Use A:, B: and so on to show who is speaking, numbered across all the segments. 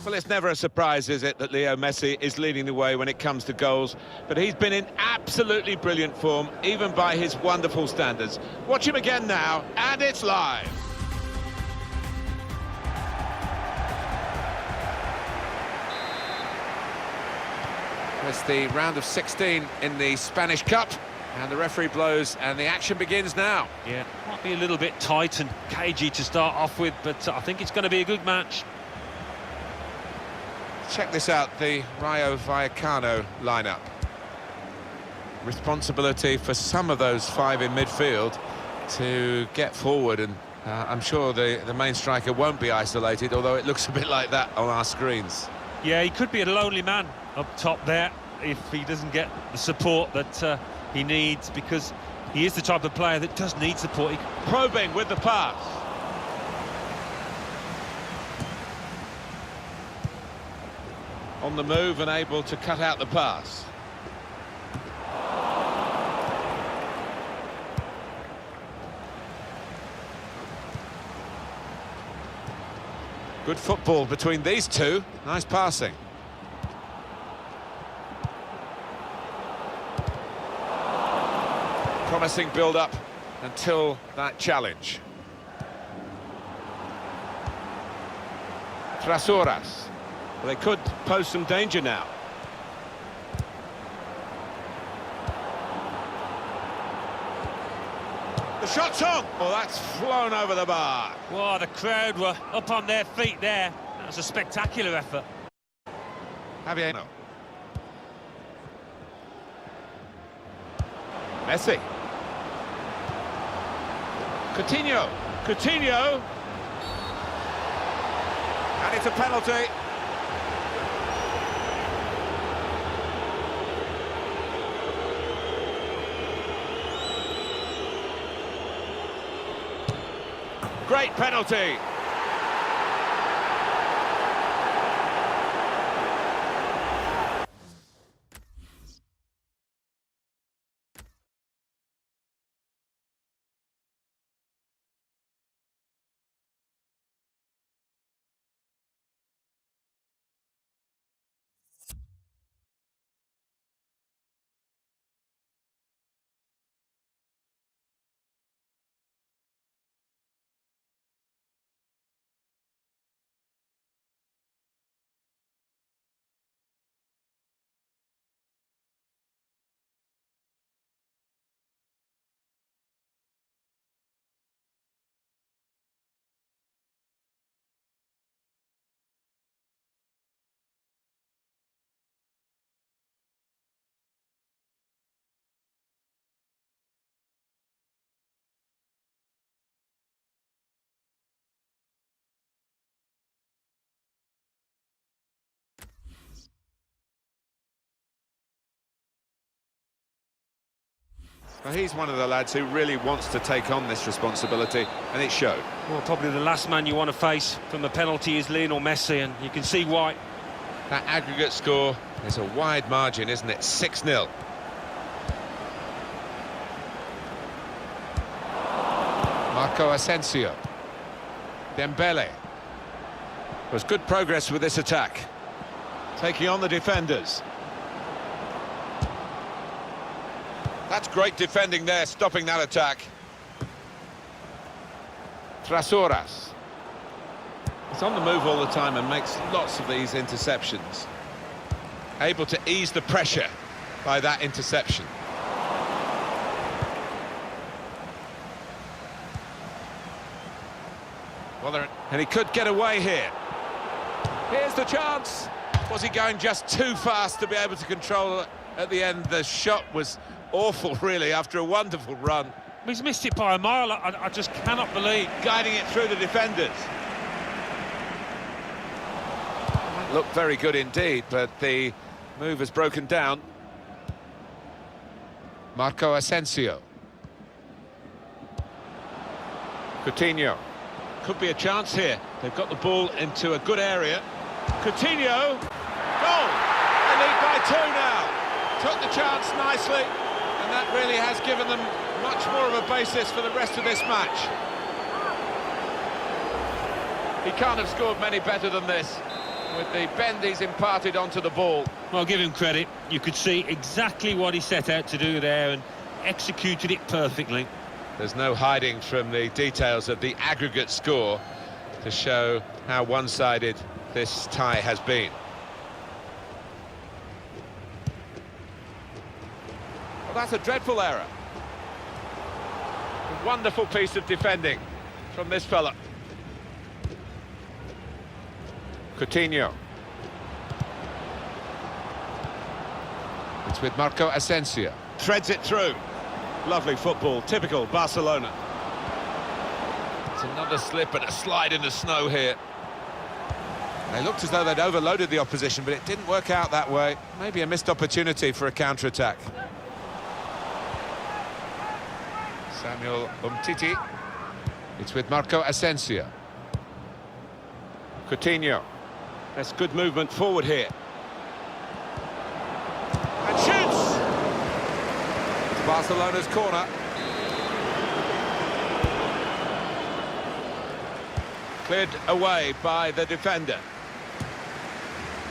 A: Well, it's never a surprise, is it, that Leo Messi is leading the way when it comes to goals, but he's been in absolutely brilliant form, even by his wonderful standards. Watch him again now, and it's live.
B: It's the round of 16 in the Spanish Cup, and the referee blows, and the action begins now.
C: Yeah, might be a little bit tight and cagey to start off with, but I think it's going to be a good match.
B: Check this out, the Rayo Vallecano lineup. Responsibility for some of those five in midfield to get forward, and I'm sure the main striker won't be isolated, although it looks a bit like that on our screens.
C: Yeah, he could be a lonely man up top there if he doesn't get the support that he needs, because he is the type of player that does need support.
A: Probing with the pass. On the move and able to cut out the pass. Good football between these two. Nice passing. Promising build-up until that challenge. Trasuras. Well, they could pose some danger now. The shot's on! Oh, that's flown over the bar.
C: Well, the crowd were up on their feet there. That was a spectacular effort.
A: Javier. Messi. Coutinho. And it's a penalty. Great penalty. Well, he's one of the lads who really wants to take on this responsibility, and it showed.
C: Well, probably the last man you want to face from the penalty is Lionel Messi, and you can see why.
A: That aggregate score is a wide margin, isn't it? 6-0. Marco Asensio. Dembele. Was good progress with this attack. Taking on the defenders. That's great defending there, stopping that attack. Trasuras. He's on the move all the time and makes lots of these interceptions. Able to ease the pressure by that interception. And he could get away here. Here's the chance. Was he going just too fast to be able to control it at the end? The shot was awful, really, after a wonderful run.
C: He's missed it by a mile. I just cannot believe.
A: Guiding it through the defenders. Looked very good indeed, but the move has broken down. Marco Asensio. Coutinho. Could be a chance here. They've got the ball into a good area. Coutinho. Goal! They lead by 2 now. Took the chance nicely, and that really has given them much more of a basis for the rest of this match. He can't have scored many better than this.
B: with the bend he's imparted onto the ball.
C: Well, give him credit. You could see exactly what he set out to do there and executed it perfectly.
B: There's no hiding from the details of the aggregate score to show how one-sided this tie has been. Well, that's a dreadful error. A wonderful piece of defending from this fella. Coutinho. It's with Marco Asensio.
A: Threads it through. Lovely football, typical Barcelona.
B: It's another slip and a slide in the snow here. They looked as though they'd overloaded the opposition, but it didn't work out that way. Maybe a missed opportunity for a counter-attack. Samuel Umtiti. It's with Marco Asensio.
A: Coutinho. That's good movement forward here. And shoots!
B: It's Barcelona's corner.
A: Cleared away by the defender.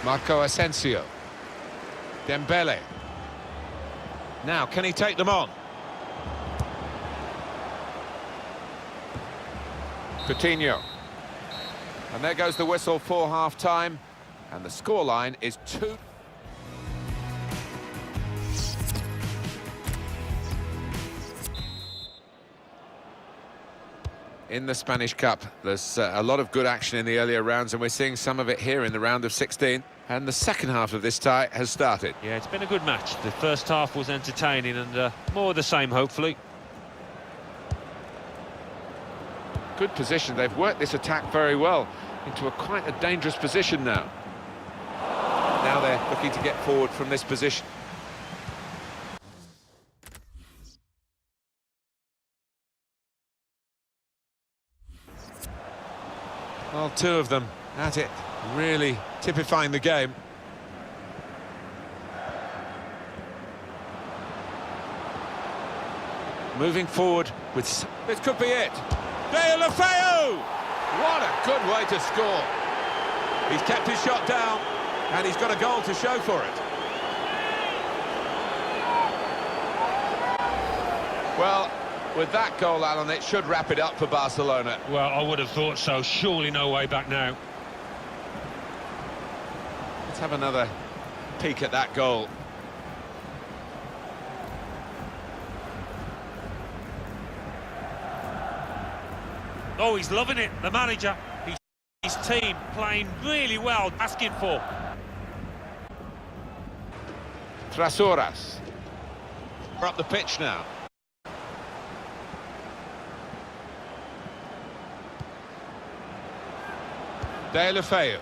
B: Marco Asensio. Dembele.
A: Now, can he take them on?
B: Coutinho. And there goes the whistle for half-time. And the scoreline is 2. In the Spanish Cup, there's a lot of good action in the earlier rounds, and we're seeing some of it here in the round of 16. And the second half of this tie has started.
C: Yeah, it's been a good match. The first half was entertaining and more of the same, hopefully.
B: Good position. They've worked this attack very well into quite a dangerous position now. Now they're looking to get forward from this position. Well, two of them at it, really typifying the game. Moving forward with... This could be it.
A: Deulofeu!
B: What a good way to score.
A: He's kept his shot down, and he's got a goal to show for it.
B: Well, with that goal, Alan, it should wrap it up for Barcelona.
C: Well, I would have thought so. Surely no way back now.
B: Let's have another peek at that goal.
C: Oh, he's loving it, the manager. His team playing really well, asking for.
B: Trasoras.
A: We're up the pitch now.
B: Deulofeu.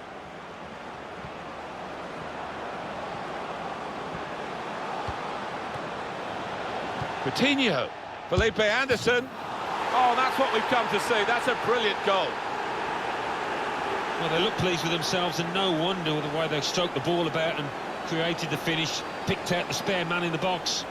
A: Coutinho. Felipe Anderson. Oh, that's what we've come to see. That's a brilliant goal.
C: Well, they look pleased with themselves, and no wonder with the way they stroked the ball about and created the finish, picked out the spare man in the box.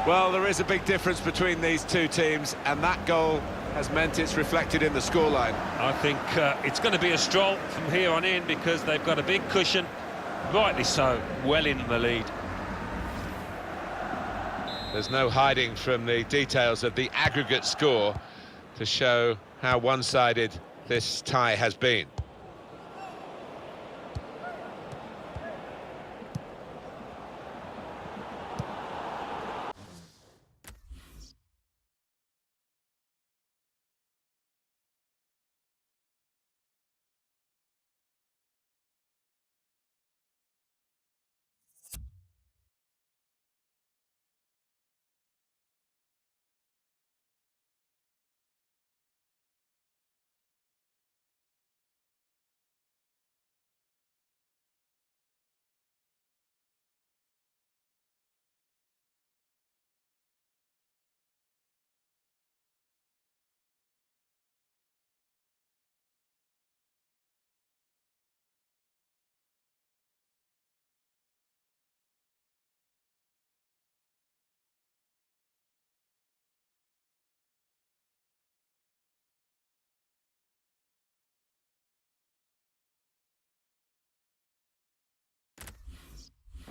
A: Well, there is a big difference between these two teams, and that goal has meant it's reflected in the scoreline.
C: I think it's going to be a stroll from here on in because they've got a big cushion, rightly so, well in the lead.
B: There's no hiding from the details of the aggregate score to show how one-sided this tie has been.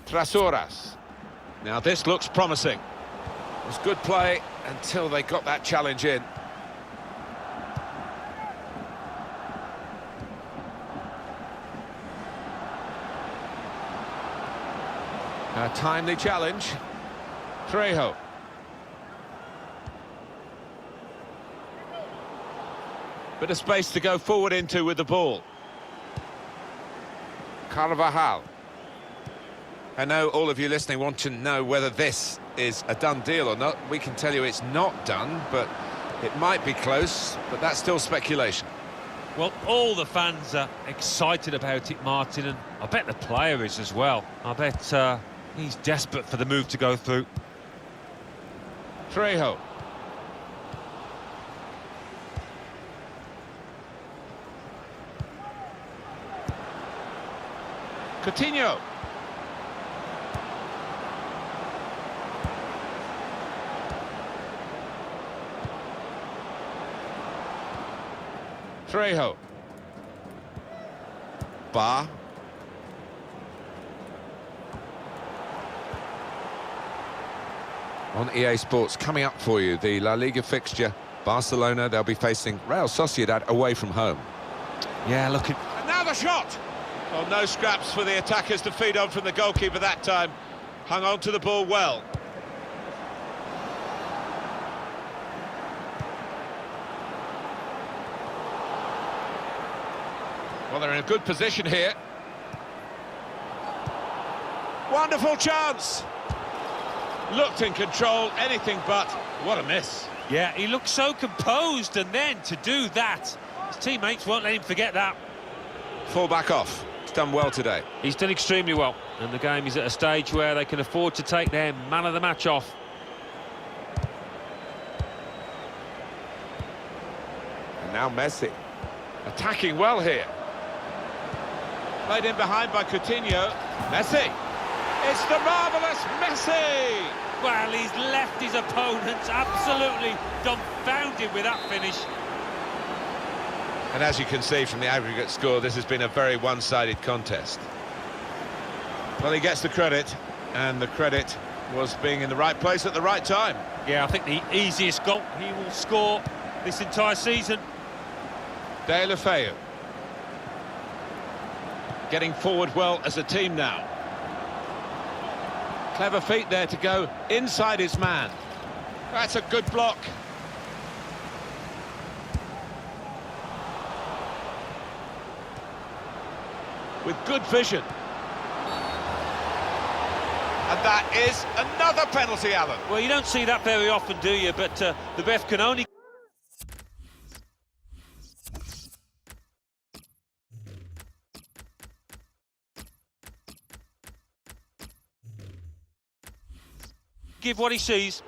A: Trasuras. Now this looks promising.
B: It was good play until they got that challenge in.
A: A timely challenge. Trejo. Bit of space to go forward into with the ball.
B: Carvajal. I know all of you listening want to know whether this is a done deal or not. We can tell you it's not done, but it might be close, but that's still speculation.
C: Well, all the fans are excited about it, Martin, and I bet the player is as well. I bet he's desperate for the move to go through.
A: Trejo. Coutinho. Trejo.
B: Bar. On EA Sports, coming up for you, the La Liga fixture. Barcelona, they'll be facing Real Sociedad away from home.
C: Yeah, look at...
A: And now the shot! Well, no scraps for the attackers to feed on from the goalkeeper that time. Hung on to the ball well. Well, they're in a good position here. Wonderful chance! Looked in control, anything but. What a miss.
C: Yeah, he looked so composed, and then to do that, his teammates won't let him forget that.
B: Fall back off. He's done well today.
C: He's done extremely well, and the game is at a stage where they can afford to take their man of the match off.
B: And now Messi.
A: Attacking well here. Played in behind by Coutinho. Messi. It's the marvellous Messi!
C: Well, he's left his opponents absolutely dumbfounded with that finish.
A: And as you can see from the aggregate score, this has been a very one-sided contest. Well, he gets the credit, and the credit was being in the right place at the right time.
C: Yeah, I think the easiest goal he will score this entire season.
A: De La Feu. Getting forward well as a team now. Clever feet there to go inside his man. That's a good block. With good vision. And that is another penalty, Alan.
C: Well, you don't see that very often, do you? But the ref can only... give what he sees.